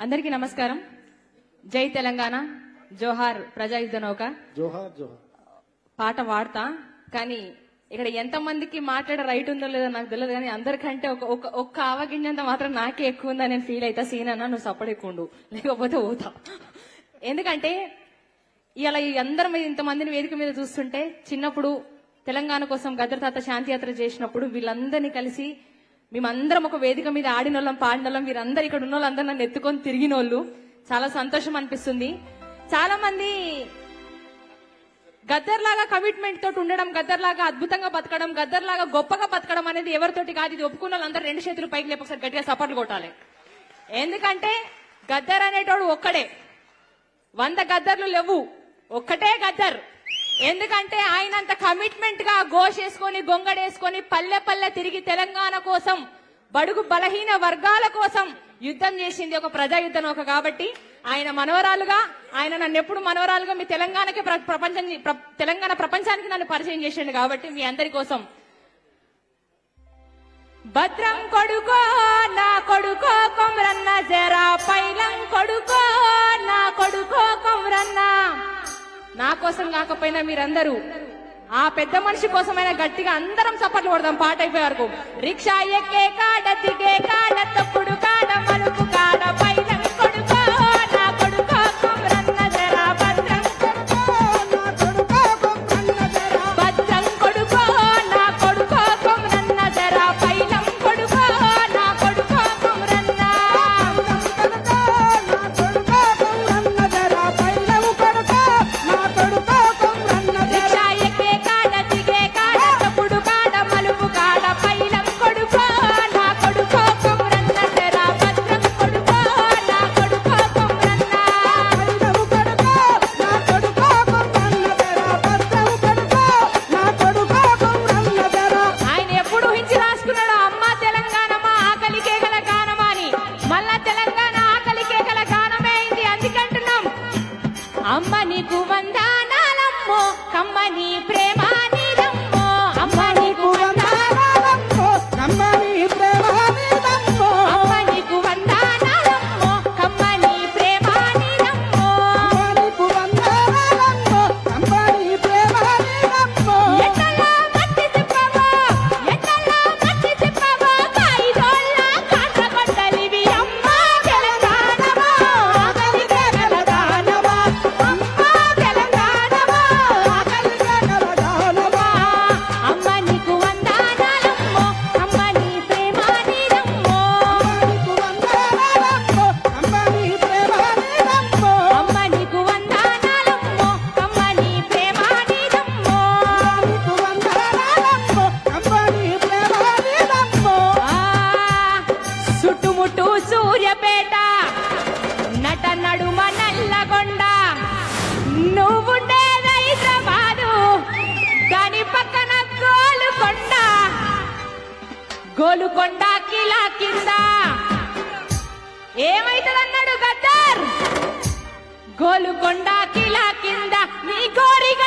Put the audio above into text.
అందరికీ నమస్కారం. జై తెలంగాణ, జోహార్ ప్రజాయుద్ధ నౌక. జోహార్ జోహార్ పాట వాడతా, కానీ ఇక్కడ ఎంత మందికి మాట్లాడే రైట్ ఉందో లేదో నాకు తెలియదు, కానీ అందరికంటే ఒక్క ఆవగింజంత మాత్రం నాకే ఎక్కువ ఉందని నేను ఫీల్ అవుతా. సీన్ అన్నా నువ్వు సపోర్ట్ ఎక్కువ ఉండు, లేకపోతే పోతా. ఎందుకంటే ఇలా అందరం ఇంతమందిని వేదిక మీద చూస్తుంటే, చిన్నప్పుడు తెలంగాణ కోసం గద్దర్ తాత శాంతి యాత్ర చేసినప్పుడు వీళ్ళందరినీ కలిసి మేమందరం ఒక వేదిక మీద ఆడినోళ్ళం, పాడినోళ్ళం, వీరందరూ ఇక్కడ ఉన్న వాళ్ళందరూ నన్ను ఎత్తుకొని తిరిగినోళ్ళు. చాలా సంతోషం అనిపిస్తుంది. చాలా మంది గద్దర్ లాగా కమిట్మెంట్ తోటి ఉండడం, గద్దర్ లాగా అద్భుతంగా బతకడం, గద్దర్ లాగా గొప్పగా బతకడం అనేది ఎవరితోటి కాదు. ఇది ఒప్పుకున్న వాళ్ళందరూ రెండు చేతులు పైకి లేపు ఒకసారి గట్టిగా సపోర్ట్లు కొట్టాలి. ఎందుకంటే గద్దర్ అనేటోడు ఒక్కడే, 100 గద్దర్లు లేవు, ఒక్కటే గద్దర్. ఎందుకంటే ఆయనంత కమిట్మెంట్ గా గోషేసుకొని గొంగడేసుకొని పల్లె పల్లె తిరిగి తెలంగాణ కోసం, బడుగు బలహీన వర్గాల కోసం యుద్ధం చేసింది ఒక ప్రజాయుద్ధ నౌక. కాబట్టి ఆయన మనవరాలుగా, ఆయన నన్ను ఎప్పుడు మనవరాలుగా మీ తెలంగాణకి తెలంగాణ ప్రపంచానికి నన్ను పరిచయం చేసిండు. కాబట్టి మీ అందరి కోసం భద్రం కొడుకో నా కొడుకో కొమ్రన్న, జరా పైలం కొడుకో నా కొడుకో కొమ్రన్న. నా కోసం కాకపోయినా మీరందరూ ఆ పెద్ద మనిషి కోసమైనా గట్టిగా అందరం చప్పట్లు కొడదాం పాట అయిపోయే వరకు. రిక్షా ఎక్కే కాడ దిగే కాడ తప్పుడు కాడ మలుపు కాడ పైలం కొడుకో నా కొడుకో కొమ్రన్న, జరా భద్రం భద్రం కొడుకో నా కొడుకో కొమ్రన్న, జరా పైలం కొడుకో నా కొడుకో కొమ్రన్న. రిక్షా ఎక్కే కాడ దిగే కాడ తప్పుడు కాడ మలుపు కాడ పైలం కొడుకో నా కొడుకో కొమ్రన్న, జరా భద్రం కొడుకో నా కొడుకో కొమ్రన్న. ఆయన ఎప్పుడు ఊహించి రాసుకున్నాడు, అమ్మ తెలంగాణ మా ఆకలి కేకల గానమా అని. మళ్ళా తెలంగాణ ఆకలి కేకల గానమే అయింది. అందుకంటున్నాం, అమ్మ నీకు వందనాలమ్మో, కమ్మ నీ ప్రేమ నీదమ్మో. అమ్మ నీకు వందనాలమ్మో, అమ్మ నీకు వందనాలమ్మో, కమ్మ నీ ప్రేమ నీదమ్మో. ఎట్టలా మట్టి తిప్పవో, ఎట్టలా మట్టి తిప్పవో, కాయిదోళ్ళ కాండ్ర కొట్టలివి. అమ్మ తెలంగాణమో ఆకలి కేకల గానమా, అమ్మ తెలంగాణమో ఆకలి కేకల గానమా. అమ్మ నీకు వందనాలమ్మో, అమ్మ నీ ప్రేమ నీదమ్మో. అమ్మ నీకు వందనాలమ్మో, అమ్మ నీ ప్రేమ నీదమ్మో. చుట్టుముట్టు సూర్యపేట, నట నడుమ నల్లగొండ, నువ్వుండేది హైదరాబాదు, దాని పక్కన గోలుకొండ. గోలుకొండ కిలా కింద ఏమైతుందన్నాడు గద్దర్. గోలుకొండ కిలా కింద నీ గోరిగ